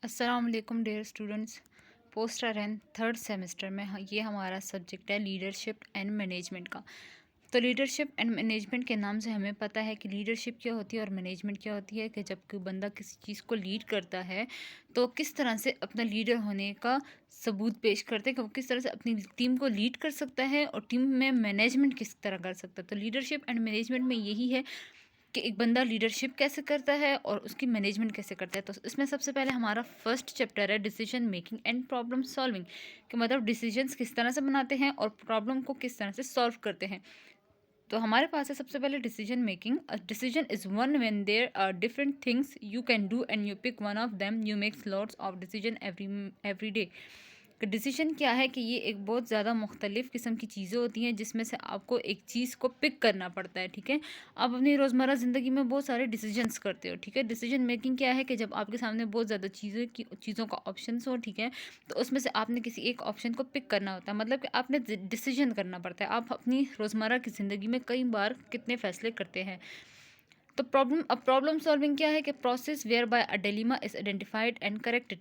अस्सलाम वालेकुम dear students. Post रैन third semester में ये हमारा सब्जेक्ट है लीडरशिप एंड मैनेजमेंट का। तो लीडरशिप एंड मैनेजमेंट के नाम से हमें पता है कि लीडरशिप क्या होती है और मैनेजमेंट क्या होती है, कि जब कोई बंदा किसी चीज़ को लीड करता है तो किस तरह से अपना लीडर होने का सबूत पेश करते हैं, कि वो किस तरह से अपनी टीम को लीड कर सकता है और टीम में मैनेजमेंट किस तरह कर सकता है। तो लीडरशिप एंड मैनेजमेंट में यही है कि एक बंदा लीडरशिप कैसे करता है और उसकी मैनेजमेंट कैसे करता है। तो इसमें सबसे पहले हमारा फर्स्ट चैप्टर है decision making and problem solving, कि मतलब डिसीजंस किस तरह से बनाते हैं और प्रॉब्लम को किस तरह से सॉल्व करते हैं। तो हमारे पास है सबसे पहले decision making. A decision is one when there are different things you can do and you pick one of them, you makes lots of decision every day. Decision क्या है कि ये एक बहुत ज़्यादा मुख्तलिफ़ किस्म की चीज़ें होती हैं जिसमें से आपको एक चीज़ को पिक करना पड़ता है। ठीक है, आप अपनी रोज़मर्रा ज़िंदगी में बहुत सारे डिसीजंस करते हो। ठीक है, डिसीजन मेकिंग क्या है कि जब आपके सामने बहुत ज़्यादा चीज़ों का ऑप्शंस हो, ठीक है, तो उसमें से आपने किसी एक ऑप्शन को पिक करना होता है। मतलब कि आपने डिसीजन करना पड़ता है। आप अपनी रोज़मर्रा की ज़िंदगी में कई बार कितने फ़ैसले करते हैं। तो प्रॉब्लम सॉल्विंग क्या है कि process whereby a dilemma is identified and corrected.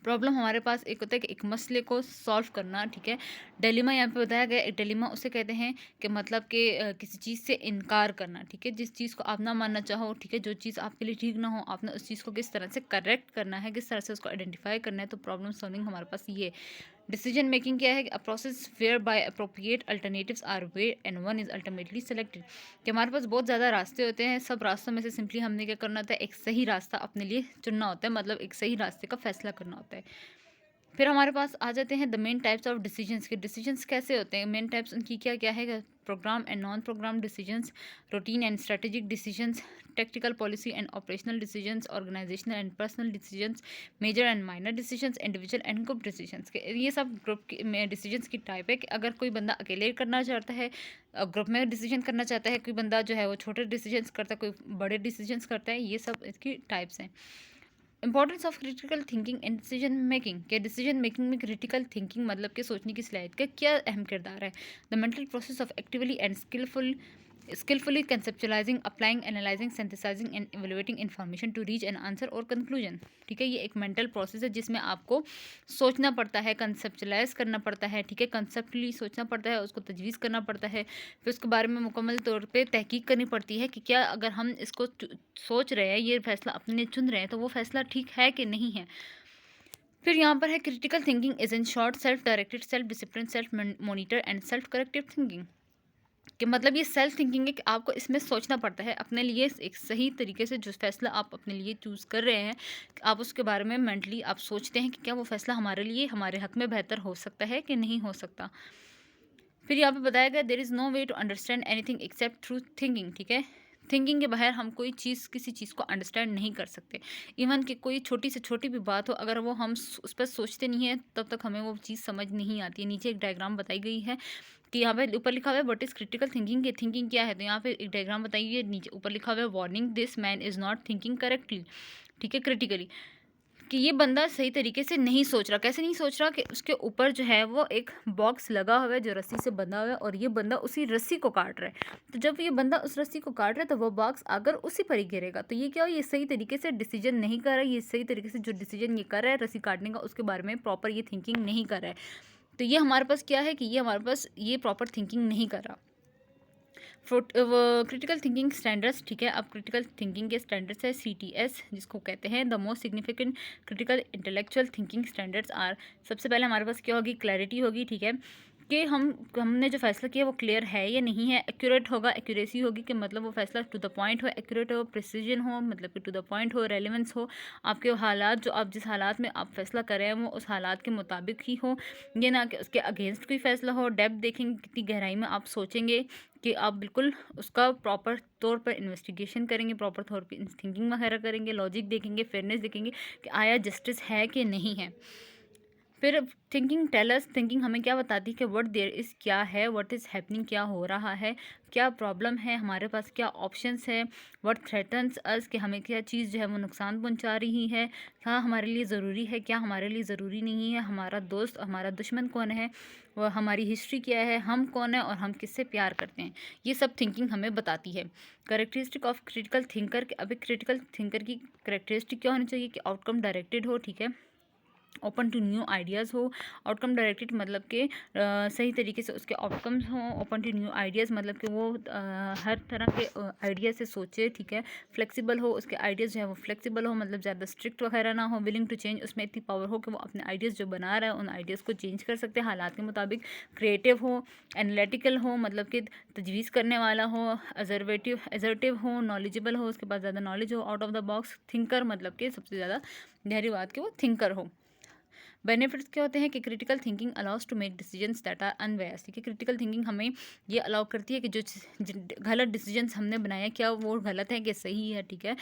Problem हमारे पास एक होता है कि एक मसले को सॉल्व करना। ठीक है, डिलेमा यहाँ पे बताया गया। एक डिलेमा उसे कहते हैं कि मतलब कि किसी चीज़ से इनकार करना। ठीक है, जिस चीज़ को आप ना मानना चाहो, ठीक है, जो चीज़ आपके लिए ठीक ना हो, आपने उस चीज़ को किस तरह से करेक्ट करना है, किस तरह से उसको आइडेंटिफाई करना है। तो प्रॉब्लम सॉल्विंग हमारे पास ये डिसीजन मेकिंग क्या है, a process whereby appropriate alternatives are weighed and one is ultimately selected. कि हमारे पास बहुत ज़्यादा रास्ते होते हैं, सब रास्तों में से सिंपली हमने क्या करना होता है, एक सही रास्ता अपने लिए चुनना होता है, मतलब एक सही रास्ते का फैसला करना होता है। फिर हमारे पास आ जाते हैं the main types of decisions के। डिसीजंस कैसे होते हैं, मेन टाइप्स उनकी क्या क्या है। Programme and non programme decisions, routine and strategic decisions, tactical policy and operational decisions, organisational and personal decisions, major and minor decisions, individual and group decisions के। ये सब ग्रुप में डिसीजंस की टाइप है कि अगर कोई बंदा अकेले करना चाहता है, ग्रुप में डिसीजन करना चाहता है, कोई बंदा जो है वो छोटे डिसीजंस करता है, कोई बड़े डिसीजंस करता है। ये सब इसकी टाइप्स हैं। Importance of critical thinking and decision making, के डिसीजन मेकिंग में क्रिटिकल थिंकिंग मतलब कि सोचने की सलाहियत का क्या अहम किरदार है। The mental process of actively and skillfully conceptualizing, applying, analyzing, synthesizing and evaluating information to reach an answer or conclusion। ठीक है, ये एक मेंटल प्रोसेस है जिसमें आपको सोचना पड़ता है, कंसेप्चुलाइज करना पड़ता है। ठीक है, कंसेप्टली सोचना पड़ता है, उसको तजवीज़ करना पड़ता है, फिर उसके बारे में मुकम्मल तौर पे तहकीक करनी पड़ती है कि क्या अगर हम इसको सोच रहे हैं, ये फैसला अपने लिए चुन रहे हैं, तो वो फैसला ठीक है कि नहीं है। फिर यहाँ पर है critical thinking is in short self directed, self discipline, self monitor and self corrective thinking. कि मतलब ये सेल्फ थिंकिंग है कि आपको इसमें सोचना पड़ता है अपने लिए एक सही तरीके से। जो फैसला आप अपने लिए चूज़ कर रहे हैं, आप उसके बारे में मेंटली आप सोचते हैं कि क्या वो फैसला हमारे लिए, हमारे हक में बेहतर हो सकता है कि नहीं हो सकता। फिर यहाँ पे बताया गया there is no way to understand anything except through thinking. ठीक है, थिंकिंग के बाहर हम कोई चीज़, किसी चीज़ को अंडरस्टैंड नहीं कर सकते। इवन कि कोई छोटी से छोटी भी बात हो, अगर वो हम उस पर सोचते नहीं हैं, तब तक हमें वो चीज़ समझ नहीं आती है। नीचे एक डायग्राम बताई गई है कि यहाँ पे ऊपर लिखा हुआ है व्हाट इज़ क्रिटिकल थिंकिंग, के थिंकिंग क्या है। तो यहाँ पे एक डायग्राम बताई गई है, नीचे ऊपर लिखा हुआ है warning this man is not thinking correctly. ठीक है, क्रिटिकली, कि ये बंदा सही तरीके से नहीं सोच रहा। कैसे नहीं सोच रहा, कि उसके ऊपर जो है वो एक बॉक्स लगा हुआ है जो रस्सी से बंधा हुआ है, और ये बंदा उसी रस्सी को काट रहा है। तो जब ये बंदा उस रस्सी को काट रहा है तो वो बॉक्स आकर उसी पर ही गिरेगा। तो ये क्या हो, ये सही तरीके से डिसीजन नहीं कर रहा है, ये सही तरीके से जो डिसीजन ये कर रहा है रस्सी काटने का, उसके बारे में प्रॉपर ये थिंकिंग नहीं कर रहा है। तो ये हमारे पास क्या है कि ये हमारे पास ये प्रॉपर थिंकिंग नहीं कर रहा। Critical thinking standards. ठीक है, अब क्रिटिकल थिंकिंग के स्टैंडर्ड्स है CTS, जिसको कहते हैं the most significant critical intellectual thinking standards are. सबसे पहले हमारे पास क्या होगी, क्लैरिटी होगी। ठीक है, कि हमने जो फैसला किया वो क्लियर है या नहीं है। एक्यूरेट होगा, एक्यूरेसी होगी, कि मतलब वो फैसला टू द पॉइंट हो, एक्यूरेट हो, प्रिसीजन हो, मतलब कि टू द पॉइंट हो, रेलेवेंस हो, आपके हालात, जो आप जिस हालात में आप फैसला कर रहे हैं वो उस हालात के मुताबिक ही हो, ये ना कि उसके अगेंस्ट कोई फैसला हो। डेप्थ देखेंगे, कितनी गहराई में आप सोचेंगे, कि आप बिल्कुल उसका प्रॉपर तौर पर इन्वेस्टिगेशन करेंगे, प्रॉपर तौर पर थिंकिंग वगैरह करेंगे, लॉजिक देखेंगे, फेयरनेस देखेंगे कि आया जस्टिस है कि नहीं है। फिर थिंकिंग टेलर्स, थिंकिंग हमें क्या बताती है कि व्हाट देयर इज़ क्या है, व्हाट इज़ हैपनिंग क्या हो रहा है, क्या प्रॉब्लम है, हमारे पास क्या ऑप्शंस है, व्हाट थ्रेटन्स अस कि हमें क्या चीज़ जो है वो नुकसान पहुंचा रही है, हाँ हमारे लिए ज़रूरी है, क्या हमारे लिए ज़रूरी नहीं है, हमारा दोस्त हमारा दुश्मन कौन है, वह हमारी हिस्ट्री क्या है, हम कौन है और हम किससे प्यार करते हैं, ये सब थिंकिंग हमें बताती है। करेक्टरिस्टिक ऑफ क्रिटिकल थिंकर, अब क्रिटिकल थिंकर की करेक्टरिस्टिक क्या होनी चाहिए कि आउटकम डायरेक्टेड हो, ठीक है, ओपन टू न्यू आइडियाज़ हो। आउटकम डायरेक्टेड मतलब कि सही तरीके से उसके आउटकम्स हों। ओपन टू न्यू आइडियाज़ मतलब कि वो हर तरह के आइडिया से सोचे, ठीक है। फ्लेक्सिबल हो, उसके आइडियाज़ जो है वो फ्लेक्सिबल हो, मतलब ज़्यादा स्ट्रिक्ट वगैरह ना हो। विलिंग टू चेंज, उसमें इतनी पावर हो कि वो अपने आइडियाज़ जो बना रहा है उन आइडियाज़ को चेंज कर सकते हैं हालात के मुताबिक। क्रिएटिव हो, एनालिटिकल हो मतलब कि तजवीज़ करने वाला हो। एजर्टिव हो, नॉलेजेबल हो, उसके पास ज़्यादा नॉलेज हो। Out of the box thinker मतलब कि सबसे ज़्यादा गहरी बात कि वो थिंकर हो। बेनिफिट्स क्या होते हैं कि critical thinking allows to make decisions that are unbiased, ठीक है। क्रिटिकल थिंकिंग हमें ये अलाउ करती है कि जो गलत डिसीजंस हमने बनाया क्या वो गलत है कि सही है, ठीक है।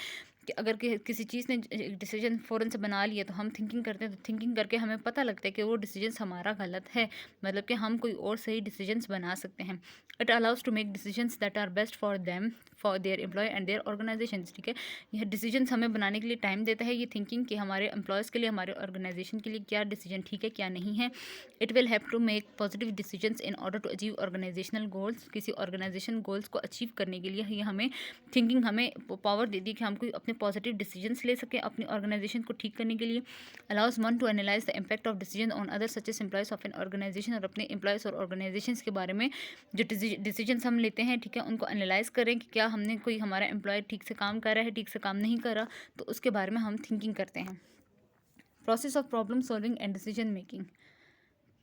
कि अगर किसी चीज़ ने डिसीजन फ़ौरन से बना लिया तो हम थिंकिंग करते हैं, तो थिंकिंग करके हमें पता लगता है कि वो डिसीजंस हमारा गलत है, मतलब कि हम कोई और सही डिसीजंस बना सकते हैं। It allows to make decisions that are best for them, for their employ and their organisation, ठीक है। यह डिसीजंस हमें बनाने के लिए टाइम देता है, ये थिंकिंग कि हमारे एम्प्लॉयज़ के लिए, हमारे ऑर्गेनाइजेशन के लिए क्या डिसीजन ठीक है क्या नहीं है। It will have to make positive decisions in order to achieve organisational goals, किसी ऑर्गेनाइजेशन गोल्स को अचीव करने के लिए ये हमें थिंकिंग हमें पावर देती है कि हम कोई अपने पॉजिटिव डिसीजंस ले सकें अपनी ऑर्गेनाइजेशन को ठीक करने के लिए। Allows one to analyse the impact of decision on other such as employees of an organisation, और अपने एम्प्लॉयज़ और ऑर्गेनाइजेशन के बारे में जो डिसीजंस हम लेते हैं, ठीक है, उनको एनालाइज करें कि क्या हमने कोई हमारा एम्प्लॉय ठीक से काम कर रहा है, ठीक से काम नहीं कर रहा, तो उसके बारे में हम थिंकिंग करते हैं। Process of problem solving and decision making.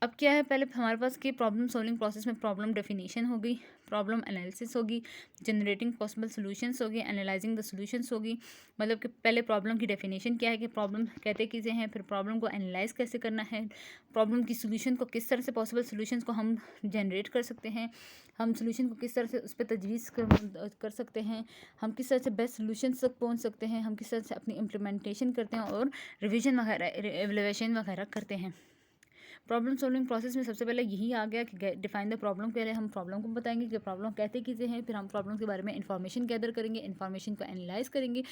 अब क्या है, पहले हमारे पास की प्रॉब्लम सॉल्विंग प्रोसेस में प्रॉब्लम डेफिनेशन होगी, प्रॉब्लम एनालिसिस होगी, जनरेटिंग पॉसिबल सॉल्यूशंस होगी, एनालाइजिंग द सॉल्यूशंस होगी। मतलब कि पहले प्रॉब्लम की डेफिनेशन क्या है कि प्रॉब्लम कहते किसे हैं, फिर प्रॉब्लम को एनालाइज कैसे करना है, प्रॉब्लम की सॉल्यूशन को किस तरह से पॉसिबल सॉल्यूशंस को हम जनरेट कर सकते हैं, हम सॉल्यूशन को किस तरह से उस पर तजवीज़ कर सकते हैं, हम किस तरह से बेस्ट सॉल्यूशंस तक पहुँच सकते हैं, हम किस तरह से अपनी इम्प्लीमेंटेशन करते हैं और रिविजन वगैरह एवल्यूएशन वगैरह करते हैं। प्रॉब्लम सॉल्विंग प्रोसेस में सबसे पहले यही आ गया कि डिफाइन द प्रॉब्लम, पहले हम प्रॉब्लम को बताएंगे कि प्रॉब्लम कहते किसे हैं, फिर हम प्रॉब्लम के बारे में इंफॉर्मेशन गैदर करेंगे, इंफॉर्मेशन को एनालाइज करेंगे,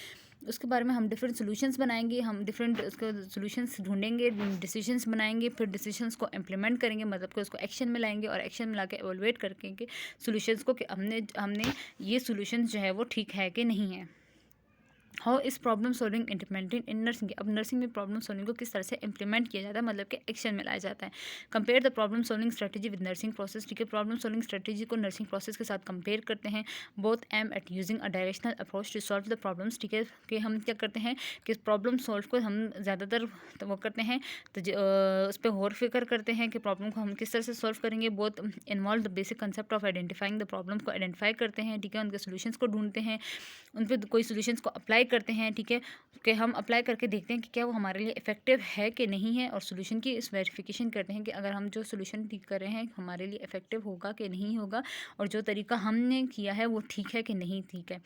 उसके बारे में हम डिफरेंट सॉल्यूशंस बनाएंगे, हम डिफरेंट उसके सॉल्यूशंस ढूंढेंगे, डिसीजंस बनाएंगे, फिर डिसीजंस को इम्प्लीमेंट करेंगे, मतलब कि उसको एक्शन में लाएंगे और एक्शन में ला के एवोलुएट करके सॉल्यूशंस को कि हमने ये सॉल्यूशंस जो है वो ठीक है कि नहीं है। हाउ इस problem solving implemented in nursing, अब नर्सिंग में प्रॉब्लम सॉल्विंग को किस तरह से इंप्लीमेंट किया जाता है, मतलब कि एक्शन में लाया जाता है। Compare the problem solving strategy with nursing process, ठीक है। प्रॉब्लम सॉल्विंग स्ट्रेटजी को नर्सिंग प्रोसेस के साथ कंपेयर करते हैं। Both aim at using a directional approach to solve the problems, ठीक है, कि हम क्या करते हैं कि प्रॉब्लम सॉल्व को हम ज़्यादातर तो वो करते हैं तो उस पर गौर फिक्र करते हैं कि प्रॉब्लम को हम किस तरह से सॉल्व करेंगे। Both involve the basic concept of identifying the problem को आइडेंटिफाई करते हैं, ठीक है, उनके सोल्यूशंस को ढूंढते हैं, उन पर कोई सोल्यूशंस को अप्लाई करते हैं, ठीक है, कि हम अप्लाई करके देखते हैं कि क्या वो हमारे लिए इफ़ेक्टिव है कि नहीं है, और सोल्यूशन की इस वेरिफिकेशन करते हैं कि अगर हम जो सोल्यूशन ठीक कर रहे हैं हमारे लिए इफ़ेक्टिव होगा कि नहीं होगा, और जो तरीका हमने किया है वो ठीक है कि नहीं ठीक है।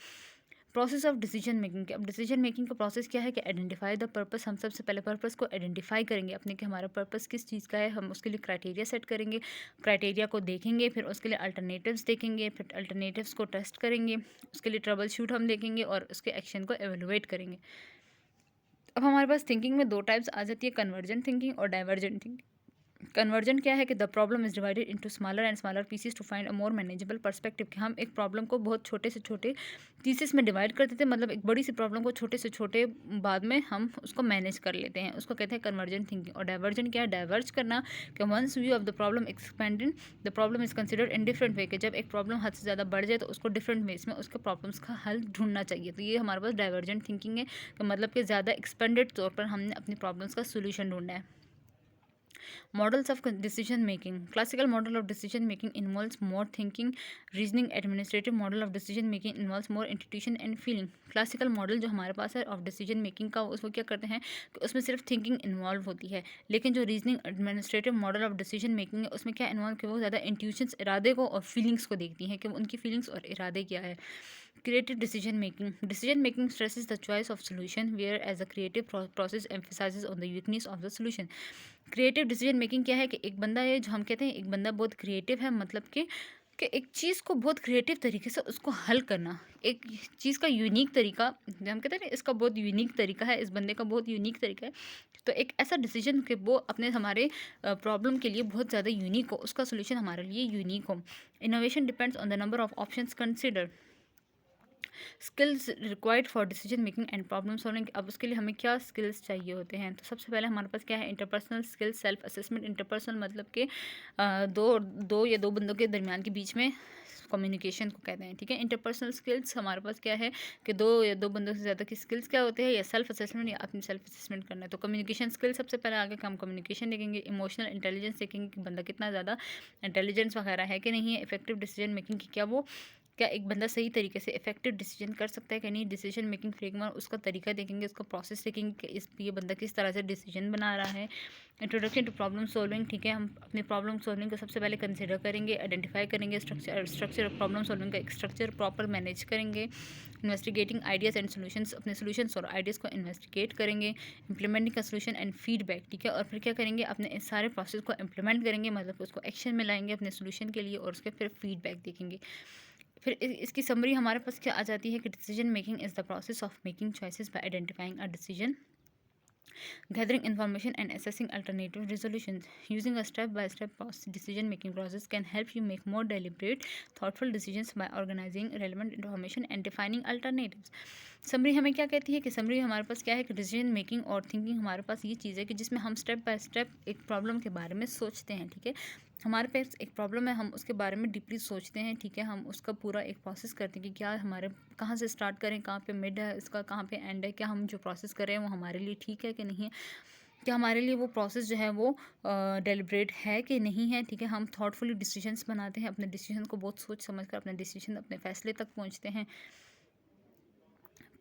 प्रोसेस ऑफ डिसीजन मेकिंग के, अब डिसीजन मेकिंग का प्रोसेस क्या है कि आइडेंटिफाई द पर्पस, हम सबसे पहले पर्पस को आइडेंटिफाई करेंगे अपने कि हमारा पर्पस किस चीज़ का है, हम उसके लिए क्राइटेरिया सेट करेंगे, क्राइटेरिया को देखेंगे, फिर उसके लिए अल्टरनेटिव्स देखेंगे, फिर अल्टरनेटिव्स को टेस्ट करेंगे, उसके लिए ट्रबल शूट हम देखेंगे और उसके एक्शन को एवेलुएट करेंगे। अब हमारे पास थिंकिंग में दो टाइप्स आ जाती है, कन्वर्जेंट थिंकिंग और डाइवर्जेंट थिंकिंग। कन्वर्जेंट क्या है कि the problem is divided into smaller and smaller pieces to find a more manageable perspective, कि हम एक प्रॉब्लम को बहुत छोटे से छोटे पीसेस में डिवाइड करते थे, मतलब एक बड़ी सी प्रॉब्लम को छोटे से छोटे बाद में हम उसको मैनेज कर लेते हैं, उसको कहते हैं कन्वर्जेंट थिंकिंग। और डाइवर्जेंट क्या है, डाइवर्ज करना, कि once view of the problem expanded the problem is considered in different way, कि जब एक प्रॉब्लम हद से ज़्यादा बढ़ जाए तो उसको डिफरेंट वेज में उसके प्रॉब्लम्स का हल ढूंढना चाहिए। तो ये हमारे पास डाइवर्जेंट थिंकिंग है, कि मतलब कि ज़्यादा एक्सपेंडेड तौर पर हमने अपनी प्रॉब्लम्स का सोल्यूशन ढूंढना है। Models of decision making. Classical model of decision making involves more thinking, reasoning. Administrative model of decision making involves more intuition and feeling. Classical model जो हमारे पास है ऑफ डिसीजन मेकिंग का, उसको क्या करते हैं कि उसमें सिर्फ थिंकिंग इन्वॉल्व होती है, लेकिन जो reasoning administrative model of decision making है उसमें क्या इन्वॉल्व कि वो ज़्यादा इंट्यूशंस, इरादे को और फीलिंग्स को देखती हैं कि उनकी फीलिंग्स और इरादे क्या है। Creative decision making stresses the choice of solution, whereas a creative process emphasizes on the uniqueness of the solution. Creative decision making क्या है कि एक बंदा है, जो हम कहते हैं एक बंदा बहुत क्रिएटिव है, मतलब कि एक चीज़ को बहुत क्रिएटिव तरीके से उसको हल करना, एक चीज़ का यूनिक तरीका, जो हम कहते हैं ना इसका बहुत यूनिक तरीका है, इस बंदे का बहुत यूनिक तरीका है। तो एक ऐसा डिसीजन कि वो अपने हमारे प्रॉब्लम के लिए बहुत ज़्यादा यूनिक हो, उसका सोल्यूशन हमारे लिए यूनिक हो। Innovation depends on the number of options consider. Skills required for decision making and problem solving. अब उसके लिए हमें क्या स्किल्स चाहिए होते हैं? तो सबसे पहले हमारे पास क्या है? Interpersonal skills, self assessment. Interpersonal मतलब कि दो बंदों के दरमियान के बीच में कम्युनिकेशन को कहते हैं, ठीक है। इंटरपर्सनल स्किल्स हमारे पास क्या है कि दो बंदों से ज़्यादा की स्किल्स क्या होते हैं? या सेल्फ असेसमेंट, या अपनी सेल्फ असेसमेंट करना है। तो कम्युनिकेशन स्किल सबसे पहले आगे हम कम्युनिकेशन देखेंगे। इमोशनल इंटेलिजेंस देखेंगे कि बंदा कितना ज़्यादा इंटेलिजेंस वगैरह है कि नहीं है। इफेक्टिव डिसीजन मेकिंग की क्या एक बंदा सही तरीके से इफेक्टिव डिसीजन कर सकता है कि नहीं। डिसीजन मेकिंग फ्रेमवर्क, उसका तरीका देखेंगे, उसका प्रोसेस देखेंगे कि ये बंदा किस तरह से डिसीजन बना रहा है। इंट्रोडक्शन टू प्रॉब्लम सॉल्विंग, ठीक है, हम अपनी प्रॉब्लम सॉल्विंग को सबसे पहले कंसिडर करेंगे, आइडेंटिफाई करेंगे स्ट्रक्चर ऑफ प्रॉब्लम सॉल्विंग का एक स्ट्रक्चर प्रॉपर मैनेज करेंगे। इन्वेस्टिगेटिंग आइडियाज़ एंड सोल्यूशंस, अपने सोल्यूशंस और आइडियाज़ को इन्वेस्टिगेट करेंगे। इंप्लीमेंटिंग का सोल्यूशन एंड फीडबैक, ठीक है, और फिर क्या करेंगे? अपने इस सारे प्रोसेस को इम्प्लीमेंट करेंगे, मतलब उसको एक्शन में लाएंगे अपने सोल्यूशन के लिए, और उसके फिर फीडबैक देखेंगे। फिर इसकी समरी हमारे पास क्या आ जाती है कि decision making is the process of making choices bye identifying a decision, gathering information and assessing alternative resolutions. Using a step-by-step decision-making process can help you make more deliberate, thoughtful decisions by organizing relevant information and defining alternatives. Summary हमें क्या कहती है कि summary हमारे पास क्या है कि decision making और थिंकिंग हमारे पास ये चीज़ है कि जिसमें हम स्टेप बाय स्टेप एक प्रॉब्लम के बारे में सोचते हैं, ठीक है। हमारे पास एक प्रॉब्लम है, हम उसके बारे में डीपली सोचते हैं, ठीक है, हम उसका पूरा एक प्रोसेस करते हैं कि क्या हमारे कहाँ से स्टार्ट करें, कहाँ पे मिड है इसका, कहाँ पे एंड है, क्या हम जो प्रोसेस कर रहे हैं वो हमारे लिए ठीक है कि नहीं है, क्या हमारे लिए वो प्रोसेस जो है वो डेलिब्रेट है कि नहीं है, ठीक है। हम थॉटफुली डिसीजंस बनाते हैं, अपने डिसीजन को बहुत सोच समझ कर अपने डिसीजन, अपने फैसले तक पहुँचते हैं।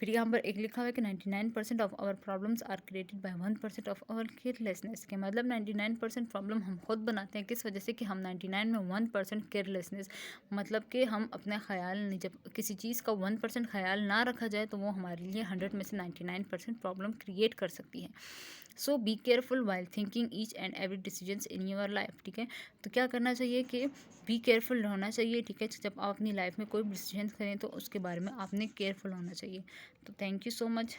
फिर यहाँ पर एक लिखा हुआ है कि 99% of our problems are created by 1% of our carelessness. के मतलब 99% प्रॉब्लम हम खुद बनाते हैं, किस वजह से कि हम 99 में 1% केयरलेसनेस, मतलब कि हम अपना ख्याल नहीं, जब किसी चीज़ का 1% ख्याल ना रखा जाए तो वो हमारे लिए 100 में से 99% प्रॉब्लम क्रिएट कर सकती है। So be careful while thinking each and every decisions in your life, ठीक है। तो क्या करना चाहिए कि बी केयरफुल होना चाहिए, ठीक है। जब आप अपनी लाइफ में कोई डिसीजन करें तो उसके बारे में आपने केयरफुल होना चाहिए। तो थैंक यू सो मच।